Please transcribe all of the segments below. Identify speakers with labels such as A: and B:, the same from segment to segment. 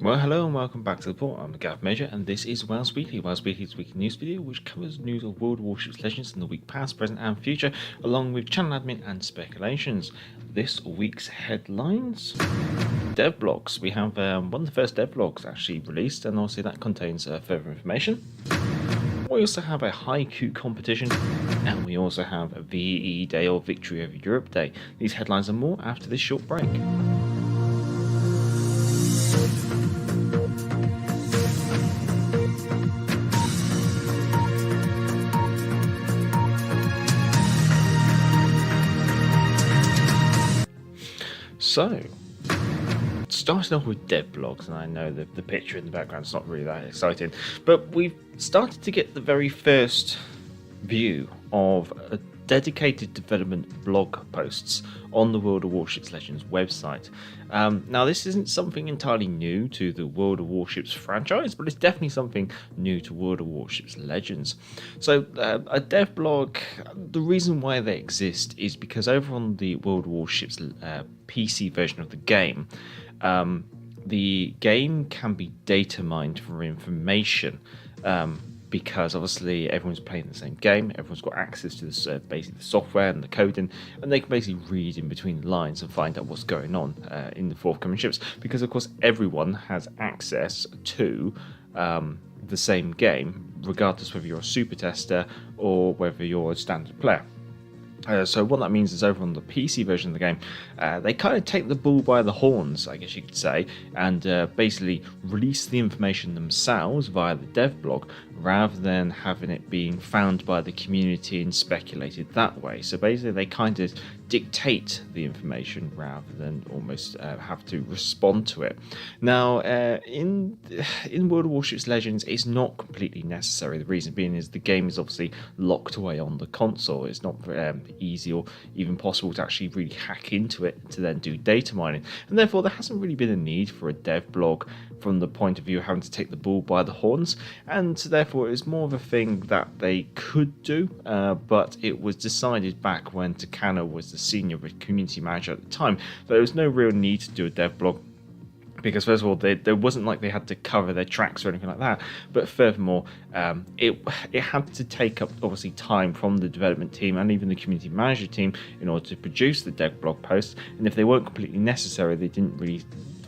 A: Well, hello and welcome back to the port. I'm Gav Major, and this is WoWs Weekly. WoWs Weekly's weekly news video, which covers news of World of Warships Legends in the week past, present, and future, along with channel admin and speculations. This week's headlines: devlogs. We have one of the first devlogs actually released, and obviously that contains further information. We also have a haiku competition, and we also have a VE Day or Victory over Europe Day. These headlines and more after this short break. So, starting off with devlogs, and I know that the picture in the background is not really that exciting, but we've started to get the very first view of a dedicated development blog posts on the World of Warships Legends website. Now, this isn't something entirely new to the World of Warships franchise, but it's definitely something new to World of Warships Legends. So, a dev blog, the reason why they exist is because over on the World of Warships PC version of the game can be data mined for information. Because obviously everyone's playing the same game, everyone's got access to the basically the software and the coding, and they can basically read in between the lines and find out what's going on in the forthcoming ships. Because of course everyone has access to the same game, regardless whether you're a super tester or whether you're a standard player. So what that means is over on the PC version of the game, they kind of take the bull by the horns, I guess you could say, and basically release the information themselves via the dev blog, rather than having it being found by the community and speculated that way. So basically they kind of dictate the information rather than almost have to respond to it. Now, in World of Warships Legends, it's not completely necessary. The reason being is the game is obviously locked away on the console. It's not easy or even possible to actually really hack into it to then do data mining, and therefore there hasn't really been a need for a dev blog from the point of view of having to take the bull by the horns, and therefore it's more of a thing that they could do, but it was decided back when Takano was the senior community manager at the time that there was no real need to do a dev blog, because first of all, there wasn't like they had to cover their tracks or anything like that, but furthermore, it had to take up obviously time from the development team and even the community manager team in order to produce the dev blog posts, and if they weren't completely necessary, they didn't really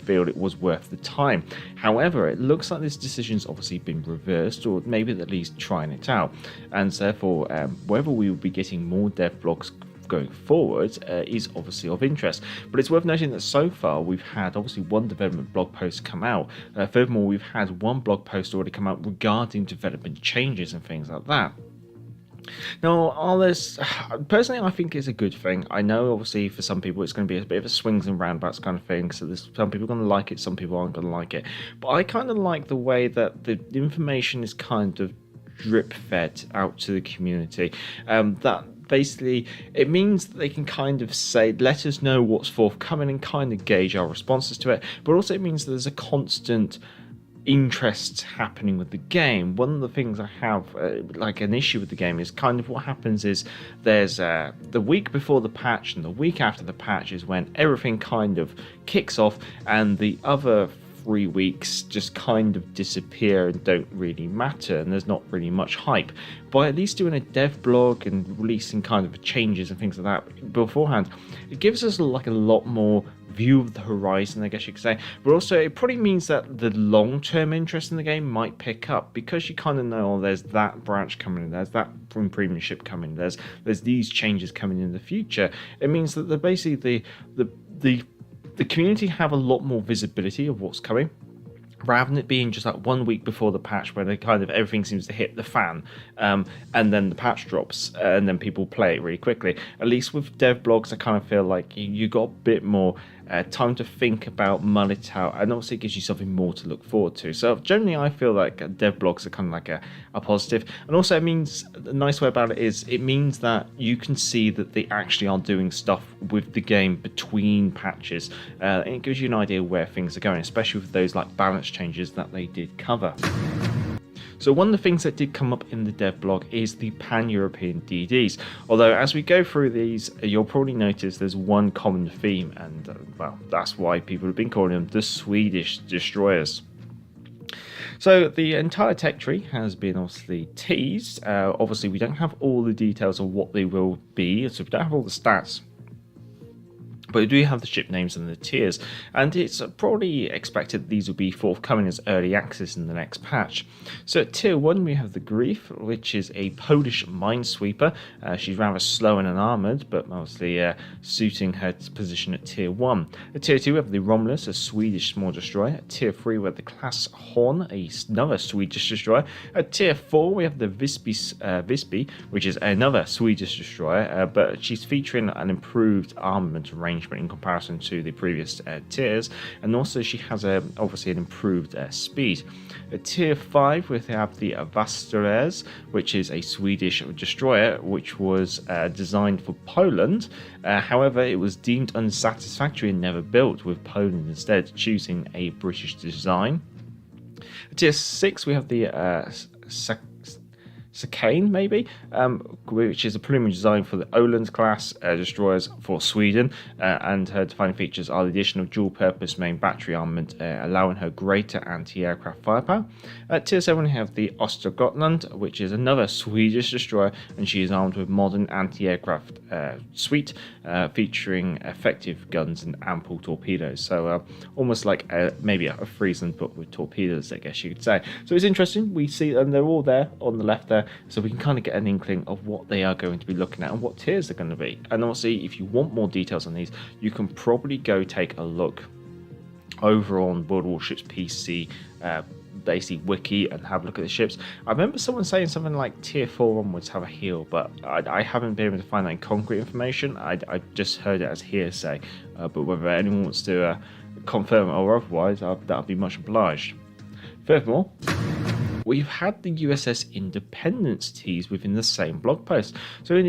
A: feel it was worth the time. However, it looks like this decision's obviously been reversed, or maybe at least trying it out, and therefore whether we will be getting more dev blogs going forward is obviously of interest. But it's worth noting that so far we've had obviously one development blog post come out. Furthermore, we've had one blog post already come out regarding development changes and things like that. Now, personally, I think it's a good thing. I know, obviously, for some people, it's going to be a bit of a swings and roundabouts kind of thing. So there's some people are going to like it, some people aren't going to like it. But I kind of like the way that the information is kind of drip fed out to the community. That basically it means that they can kind of say, let us know what's forthcoming and kind of gauge our responses to it. But also it means that there's a constant interest happening with the game. One of the things I have like an issue with the game is kind of what happens is there's the week before the patch and the week after the patch is when everything kind of kicks off, and the other 3 weeks just kind of disappear and don't really matter, and there's not really much hype. By at least doing a dev blog and releasing kind of changes and things like that beforehand, it gives us like a lot more view of the horizon, I guess you could say. But also it probably means that the long-term interest in the game might pick up, because you kind of know, oh, there's that branch coming in, there's that from premiumship coming, there's these changes coming in the future. It means that basically the community have a lot more visibility of what's coming, rather than it being just like 1 week before the patch where they kind of everything seems to hit the fan, and then the patch drops and then people play it really quickly. At least with dev blogs, I kind of feel like you got a bit more time to think about, mull it out, and also it gives you something more to look forward to. So generally I feel like dev blogs are kind of like a positive, and also it means, the nice way about it is it means that you can see that they actually are doing stuff with the game between patches, and it gives you an idea where things are going, especially with those like balance changes that they did cover. So one of the things that did come up in the dev blog is the pan-European DDs. Although as we go through these, you'll probably notice there's one common theme, and well, that's why people have been calling them the Swedish destroyers. So the entire tech tree has been obviously teased. Obviously, we don't have all the details of what they will be, so we don't have all the stats. But we do have the ship names and the tiers, and it's probably expected these will be forthcoming as early access in the next patch. So at tier 1 we have the Grief, which is a Polish minesweeper. She's rather slow and unarmoured, but mostly suiting her position at tier 1. At tier 2 we have the Romulus, a Swedish small destroyer. At tier 3 we have the class Horn, another Swedish destroyer. At tier 4 we have the Visby, which is another Swedish destroyer, but she's featuring an improved armament range in comparison to the previous tiers, and also she has obviously an improved speed. At tier 5 we have the Vasteres, which is a Swedish destroyer which was designed for Poland. However, it was deemed unsatisfactory and never built, with Poland instead choosing a British design. At tier 6 we have the Sakane, maybe, which is a preliminary design for the Oland class destroyers for Sweden, and her defining features are the addition of dual-purpose main battery armament, allowing her greater anti-aircraft firepower. At tier 7 we have the Östergötland, which is another Swedish destroyer, and she is armed with modern anti-aircraft suite, featuring effective guns and ample torpedoes. So almost like maybe a Friesland, but with torpedoes, I guess you could say. So it's interesting. We see, and they're all there on the left there, so we can kind of get an inkling of what they are going to be looking at and what tiers they're going to be. And obviously, if you want more details on these, you can probably go take a look over on World of Warships PC basically wiki and have a look at the ships. I remember someone saying something like tier 4 onwards have a heal, but I haven't been able to find that in concrete information. I just heard it as hearsay, but whether anyone wants to confirm it or otherwise, that'll be much obliged. Furthermore, we've had the USS Independence teased within the same blog post. So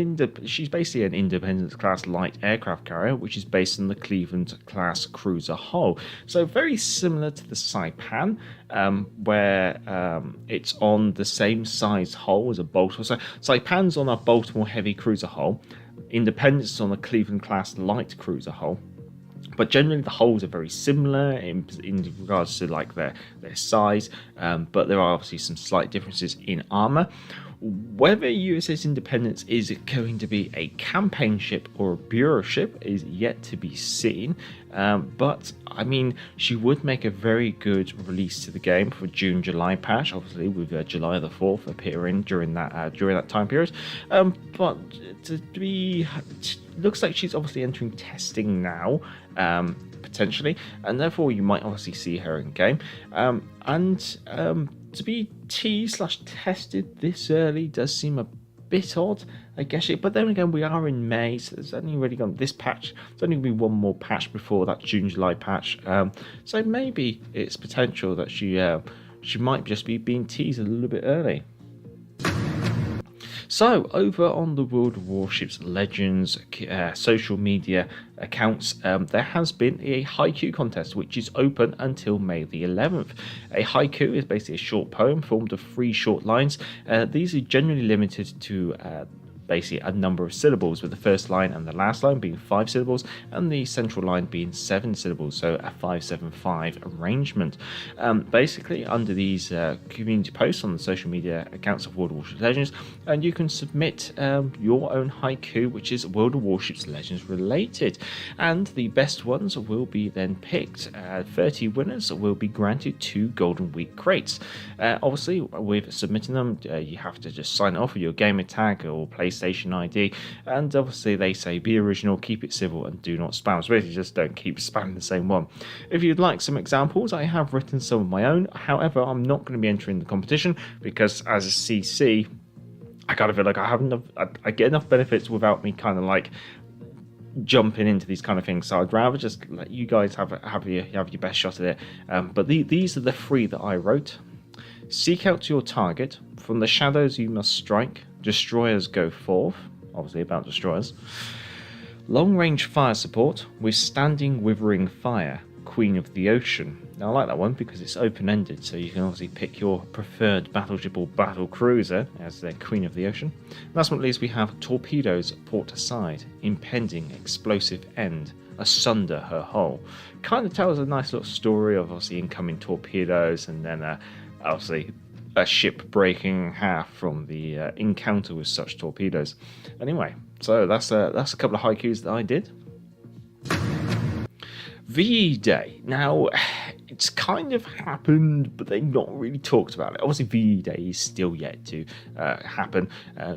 A: she's basically an Independence class light aircraft carrier, which is based on the Cleveland class cruiser hull. So very similar to the Saipan, where it's on the same size hull as a Baltimore. So Saipan's on a Baltimore heavy cruiser hull. Independence is on a Cleveland class light cruiser hull. But generally the hulls are very similar in regards to like their size, but there are obviously some slight differences in armor. Whether USS Independence is going to be a campaign ship or a bureau ship is yet to be seen, but I mean, she would make a very good release to the game for June-July patch, obviously with July the 4th appearing during that time period. But looks like she's obviously entering testing now, potentially, and therefore you might obviously see her in game. To be teased/tested this early does seem a bit odd, I guess. But then again, we are in May, so there's only really gone this patch. There's only going to be one more patch before that June-July patch. So maybe it's potential that she might just be being teased a little bit early. So, over on the World of Warships Legends social media accounts, there has been a haiku contest, which is open until May the 11th. A haiku is basically a short poem formed of 3 short lines. These are generally limited to basically a number of syllables, with the first line and the last line being 5 syllables and the central line being 7 syllables, so a 5-7-5 arrangement. Basically, under these community posts on the social media accounts of World of Warships Legends, and you can submit your own haiku, which is World of Warships Legends related, and the best ones will be then picked. 30 winners will be granted 2 Golden Week crates. Obviously, with submitting them, you have to just sign off with your gamer tag or PlayStation ID, and obviously they say be original, keep it civil, and do not spam. So basically just don't keep spamming the same one. If you'd like some examples, I have written some of my own. However, I'm not going to be entering the competition because as a CC, I kind of feel like I get enough benefits without me kind of like jumping into these kind of things. So I'd rather just let you guys have your best shot at it. But these are the 3 that I wrote. Seek out your target. From the shadows you must strike. Destroyers go forth. Obviously about destroyers. Long-range fire support. Withstanding withering fire. Queen of the Ocean. Now I like that one because it's open-ended, so you can obviously pick your preferred battleship or battle cruiser as their Queen of the Ocean. Last but not least, we have torpedoes port side. Impending explosive end. asunder her hull. Kind of tells a nice little story of obviously incoming torpedoes, and then obviously a ship breaking in half from the encounter with such torpedoes. Anyway, so that's a couple of haikus that I did. VE Day. Now, it's kind of happened, but they've not really talked about it. Obviously, VE Day is still yet to happen.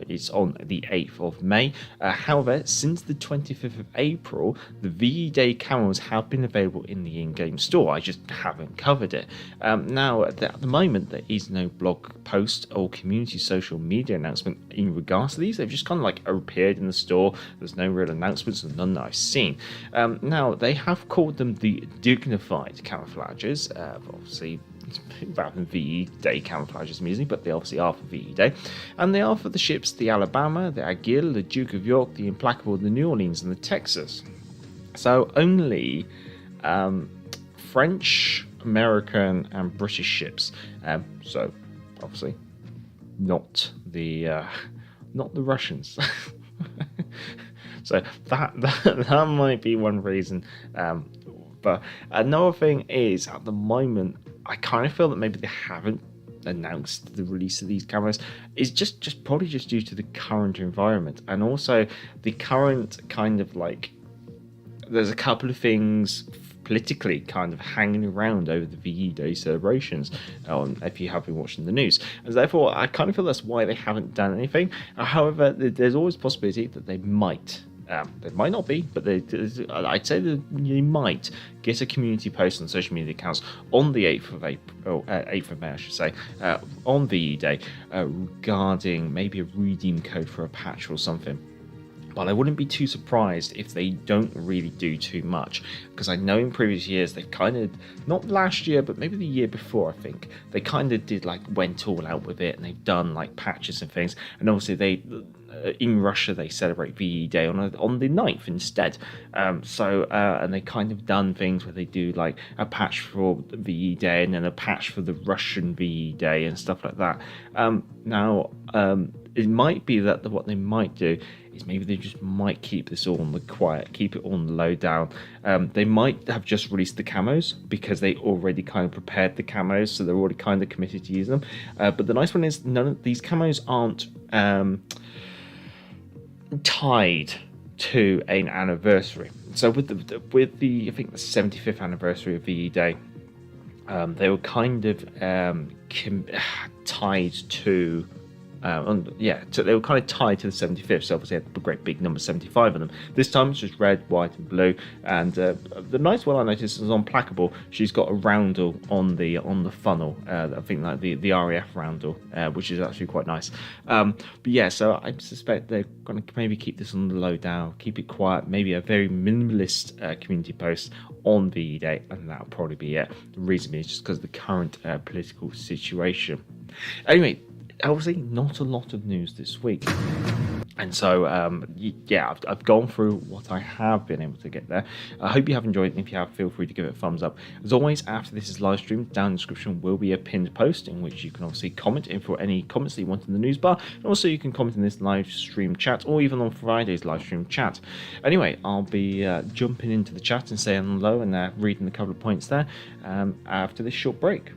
A: It's on the 8th of May. However, since the 25th of April, the VE Day camos have been available in the in-game store. I just haven't covered it. Now, at the moment, there is no blog post or community social media announcement in regards to these. They've just kind of like appeared in the store. There's no real announcements, and none that I've seen. Now, they have called them the dignified camouflages. Obviously, rather than VE Day camouflages amusing, but they obviously are for VE Day. And they are for the ships the Alabama, the Aguirre, the Duke of York, the Implacable, the New Orleans, and the Texas. So only French, American, and British ships. So obviously not the Russians. So that might be one reason. But another thing is, at the moment, I kind of feel that maybe they haven't announced the release of these cameras. Is just probably just due to the current environment, and also the current kind of like, there's a couple of things politically kind of hanging around over the VE Day celebrations, if you have been watching the news, and therefore I kind of feel that's why they haven't done anything. However, there's always a possibility that they might. They might not be, but I'd say that you might get a community post on social media accounts on the 8th of April, 8th of May, I should say, on VE Day, regarding maybe a redeem code for a patch or something. But I wouldn't be too surprised if they don't really do too much, because I know in previous years they've kind of, not last year, but maybe the year before, I think, they kind of did like went all out with it, and they've done like patches and things. And obviously they, in Russia, they celebrate VE Day on the 9th instead. And they kind of done things where they do like a patch for VE Day and then a patch for the Russian VE Day and stuff like that. Now, it might be that what they might do is maybe they just might keep this all on the quiet, keep it all on the low down. They might have just released the camos because they already kind of prepared the camos, so they're already kind of committed to use them. But the nice one is none of these camos aren't tied to an anniversary. So with the I think the 75th anniversary of VE Day, they were kind of tied to. They were kind of tied to the 75th, so obviously had a great big number 75 of them. This time it's just red, white, and blue. And the nice one I noticed is on Placable, she's got a roundel on the funnel. I think like the RAF roundel, which is actually quite nice. But yeah, so I suspect they're going to maybe keep this on the low down, keep it quiet, maybe a very minimalist community post on VE Day, and that'll probably be it. The reason is just because of the current political situation. Anyway, obviously not a lot of news this week, and so I've gone through what I have been able to get there. I hope you have enjoyed, and if you have, feel free to give it a thumbs up. As always, after this is live streamed, down in the description will be a pinned post in which you can obviously comment in for any comments that you want in the news bar, and also you can comment in this live stream chat, or even on Friday's live stream chat. Anyway, I'll be jumping into the chat and saying hello and reading a couple of points there after this short break.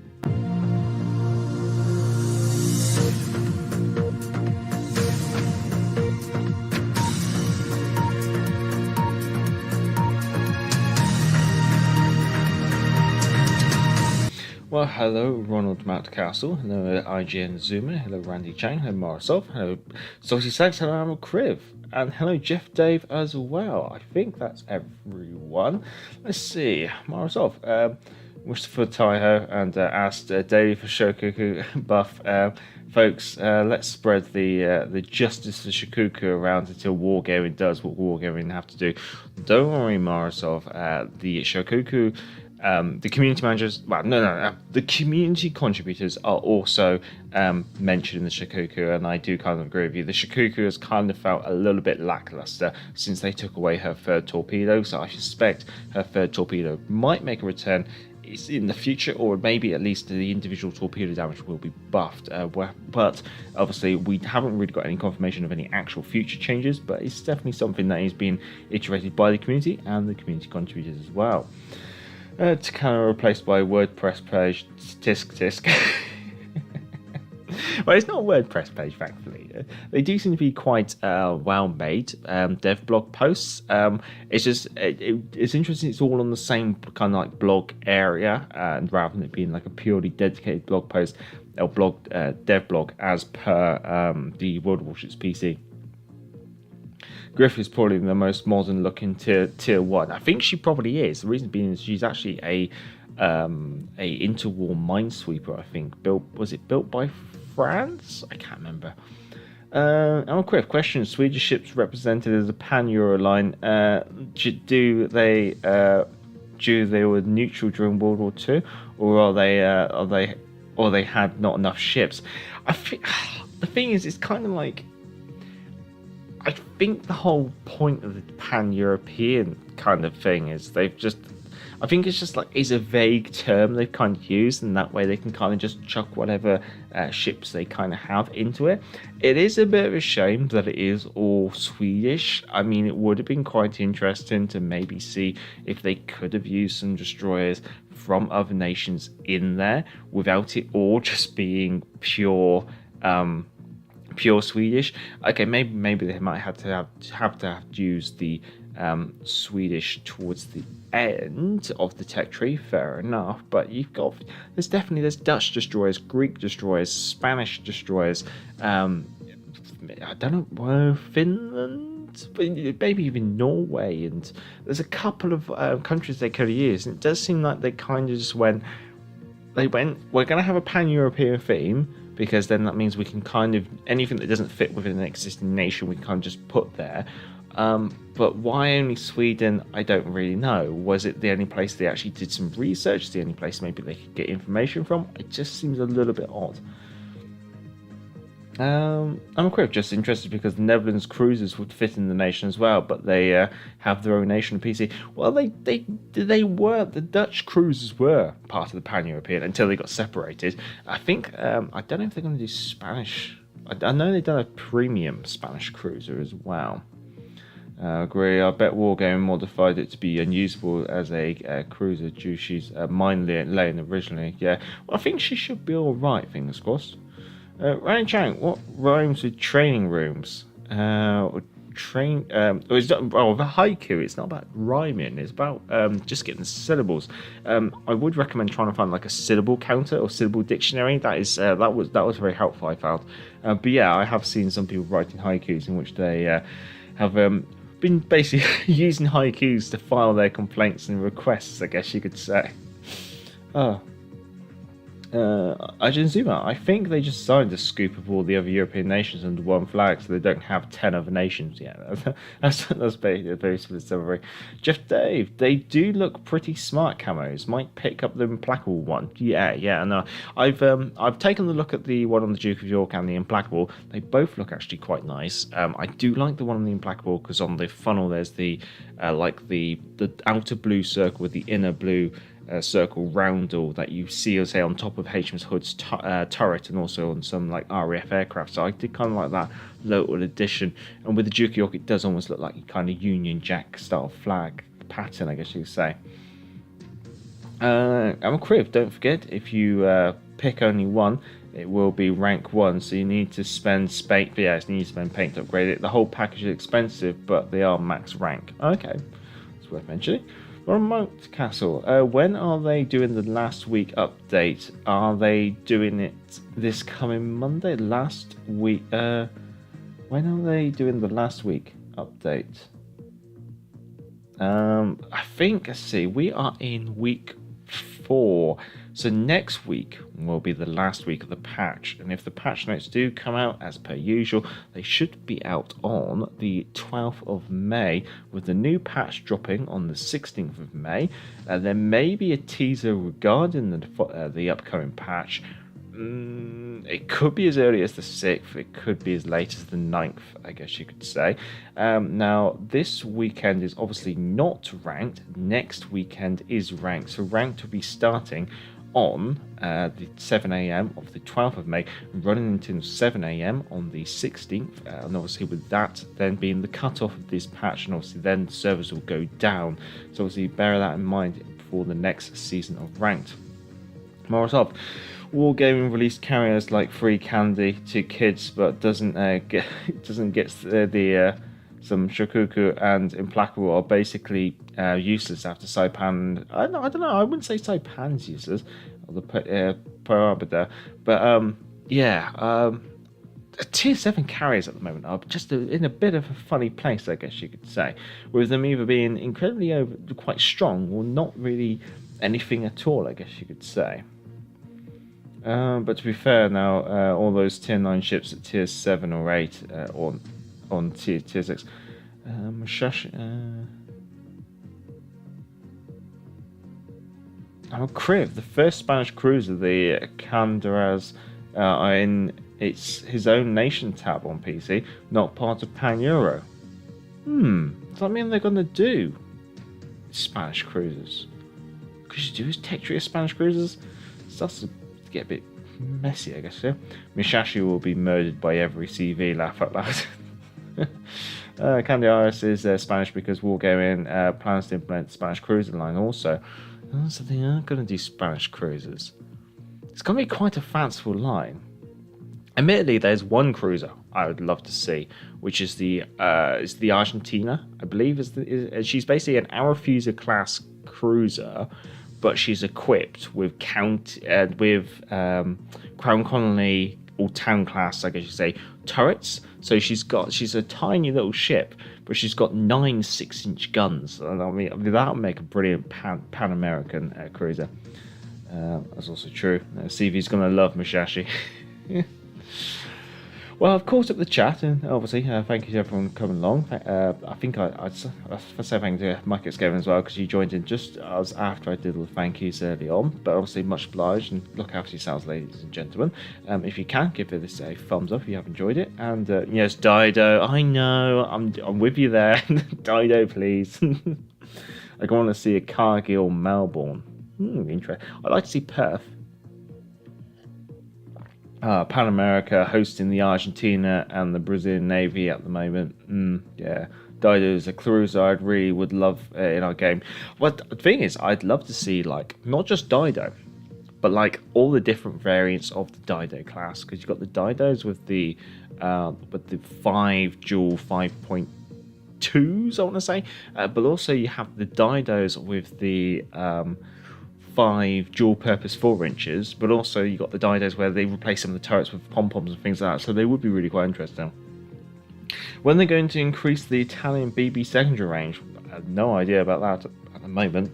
A: Well, hello Ronald Mountcastle, hello IGN Zoomer, hello Randy Chang, hello Morrisov, hello Saucy Sax, hello Amal Kriv, and hello Jeff Dave as well. I think that's everyone. Let's see, Morrisov, Mustafa Taiho, and asked Dave for Shokuku buff. Folks, let's spread the justice of Shikuku around until Wargaming does what Wargaming have to do. Don't worry, Morrisov, the Shokuku. The community managers, the community contributors are also mentioned in the Shikuku, and I do kind of agree with you. The Shikuku has kind of felt a little bit lackluster since they took away her third torpedo, so I suspect her third torpedo might make a return it's in the future, or maybe at least the individual torpedo damage will be buffed. But obviously, we haven't really got any confirmation of any actual future changes. But it's definitely something that is being iterated by the community and the community contributors as well. To kind of replaced by WordPress page, tisk. Well, it's not a WordPress page, thankfully. They do seem to be quite well made dev blog posts. It's just it's interesting. It's all on the same kind of like blog area, and rather than it being like a purely dedicated blog post or dev blog as per the World of Warships PC. Griff is probably the most modern looking tier 1. I think she probably is. The reason being is she's actually a interwar minesweeper. I think was it built by France? I can't remember. I'm a quick question. Swedish ships represented as a pan-Euro line. Do they were neutral during World War II, or they had not enough ships? I think the thing is, it's kind of like, I think the whole point of the pan-European kind of thing is I think it's just like, it's a vague term they've kind of used, and that way they can kind of just chuck whatever ships they kind of have into it. It is a bit of a shame that it is all Swedish. I mean, it would have been quite interesting to maybe see if they could have used some destroyers from other nations in there without it all just being pure Swedish. Okay, maybe they might have to use the Swedish towards the end of the tech tree. Fair enough, but there's Dutch destroyers, Greek destroyers, Spanish destroyers. I don't know, Finland, but maybe even Norway, and there's a couple of countries they could have used. And it does seem like they kind of just went. We're going to have a pan-European theme, because then that means we can kind of, anything that doesn't fit within an existing nation, we can kind of just put there. But why only Sweden, I don't really know. Was it the only place they actually did some research? The only place maybe they could get information from? It just seems a little bit odd. I'm just interested because the Netherlands cruisers would fit in the nation as well, but they have their own nation PC. Well, the Dutch cruisers were part of the pan-European until they got separated. I think, I don't know if they're going to do Spanish. I know they've done a premium Spanish cruiser as well. Agree. I bet Wargaming modified it to be unusable as a cruiser due she's mine lane originally. Yeah, well, I think she should be all right. Fingers crossed. Ryan Chang, what rhymes with training rooms? It's not, the haiku. It's not about rhyming. It's about just getting the syllables. I would recommend trying to find like a syllable counter or syllable dictionary. That was very helpful, I found. But yeah, I have seen some people writing haikus in which they have been basically using haikus to file their complaints and requests, I guess you could say. Argentina, I think they just signed a scoop of all the other European nations under one flag, so they don't have 10 other nations yet. That's basically a very similar summary. Jeff Dave, they do look pretty smart camos. Might pick up the implacable one. Yeah. No, I've taken a look at the one on the Duke of York and the implacable. They both look actually quite nice. I do like the one on the implacable because on the funnel there's the outer blue circle with the inner blue circle roundel that you see, say, on top of HMS Hood's turret, and also on some like RAF aircraft. So I did kind of like that little addition. And with the Duke of York, it does almost look like a kind of Union Jack style flag pattern, I guess you could say. I'm a crib. Don't forget, if you pick only one, it will be rank 1. So you need to spend paint. You need to spend paint to upgrade it. The whole package is expensive, but they are max rank. Okay, it's worth mentioning. Remote Castle, when are they doing the last week update? Are they doing it this coming Monday? Last week? When are they doing the last week update? I think, let's see, we are in week 4. So next week will be the last week of the patch, and if the patch notes do come out as per usual, they should be out on the 12th of May, with the new patch dropping on the 16th of May. There may be a teaser regarding the upcoming patch. It could be as early as the 6th. It could be as late as the 9th, I guess you could say. Now, this weekend is obviously not ranked. Next weekend is ranked. So ranked will be starting on the 7 a.m. of the 12th of May, running until 7 a.m. on the 16th. And obviously with that then being the cutoff of this patch, and obviously then the servers will go down. So obviously bear that in mind for the next season of ranked. More off. Wargaming released carriers like free candy to kids, but doesn't get some Shokuku and Implacable are basically useless after Saipan. I don't know. I wouldn't say Saipan's useless, or the Parabida, but Tier 7 carriers at the moment are just in a bit of a funny place, I guess you could say, with them either being incredibly quite strong or not really anything at all, I guess you could say. But to be fair now, all those tier 9 ships at tier 7 or 8 on tier 6. Kriv, the first Spanish cruiser, the Candaras, are in his own nation tab on PC, not part of Pan-Euro. Does that mean they're going to do Spanish cruisers? Could you do tech tree of Spanish cruisers? Starts to get a bit messy, I guess. Yeah. Mishashi will be murdered by every CV. Laugh out loud. Candy Iris is Spanish because Wargaming plans to implement the Spanish cruiser line also. So they are going to do Spanish cruisers. It's going to be quite a fanciful line. Admittedly, there's one cruiser I would love to see, which is the Argentina, I believe. She's basically an Arafusa class cruiser, but she's equipped with Crown Colony or Town class, I guess you say, turrets. So she's a tiny little ship, but she's got 9 6-inch guns. And I mean, that would make a brilliant Pan-American cruiser. That's also true. CV's gonna love Mushashi. Well, I've caught up the chat, and obviously, thank you to everyone coming along. I think I'd say thank you to Mike Gavin as well, because you joined in just as after I did all the thank yous early on. But obviously, much obliged, and look after yourselves, ladies and gentlemen. If you can, give this a thumbs up if you have enjoyed it. And yes, Dido, I know, I'm with you there. Dido, please. I want to see a Cargill Melbourne. Interesting. I'd like to see Perth. Pan America hosting the Argentina and the Brazilian Navy at the moment. Yeah, Dido is a cruiser I really would love in our game. But the thing is, I'd love to see not just Dido, but all the different variants of the Dido class, because you've got the Didos with the 5 dual 5.2s, I want to say, but also you have the Didos with the 5 dual purpose 4-inches, but also you got the Didos where they replace some of the turrets with pom-poms and things like that, so they would be really quite interesting. When they're going to increase the Italian BB secondary range, I have no idea about that at the moment.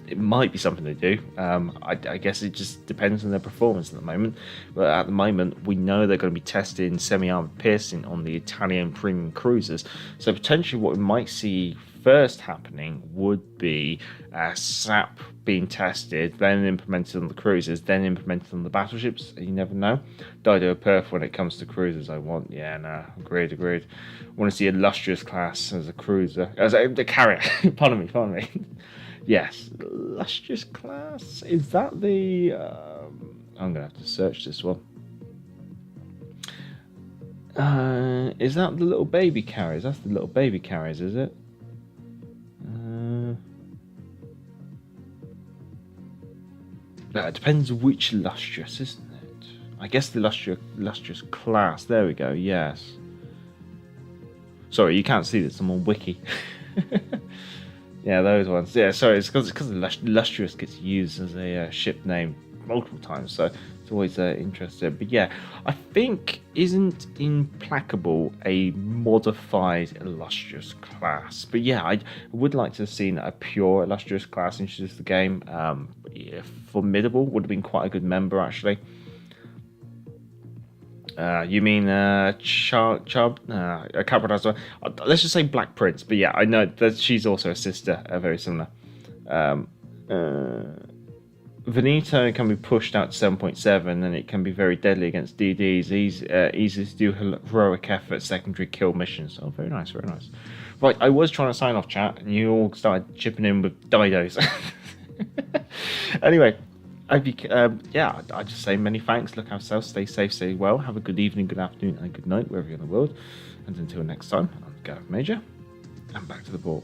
A: It might be something to do. I guess it just depends on their performance at the moment, but at the moment we know they're going to be testing semi-armored piercing on the Italian premium cruisers, so potentially what we might see first happening would be SAP being tested, then implemented on the cruisers, then implemented on the battleships. You never know. Dido Perth when it comes to cruisers, I want. Yeah, no, agreed. I want to see Illustrious class as a cruiser, as a carrier. Pardon me. Yes, Illustrious class. Is that the? I'm gonna have to search this one. Is that the little baby carriers? That's the little baby carriers, is it? It depends which Illustrious, isn't it? I guess the Illustrious class. There we go. Yes. Sorry, you can't see this. I'm on Wiki. Yeah, those ones. Yeah, sorry, it's because Illustrious gets used as a ship name multiple times, so it's always interesting. But yeah, I think isn't Implacable a modified Illustrious class? But yeah, I would like to have seen a pure Illustrious class introduced to the game. Yeah, Formidable would have been quite a good member, actually. You mean Chubb? I can't pronounce her. Let's just say Black Prince. But yeah, I know that she's also a sister, very similar. Veneto can be pushed out to 7.7, and it can be very deadly against DDs. Easy to do heroic effort secondary kill missions. Oh, very nice, very nice. Right, I was trying to sign off, chat, and you all started chipping in with didos. Anyway, I just say many thanks. Look after yourself, stay safe, stay well. Have a good evening, good afternoon, and good night wherever you're in the world. And until next time, I'm Gareth Major, and back to the ball.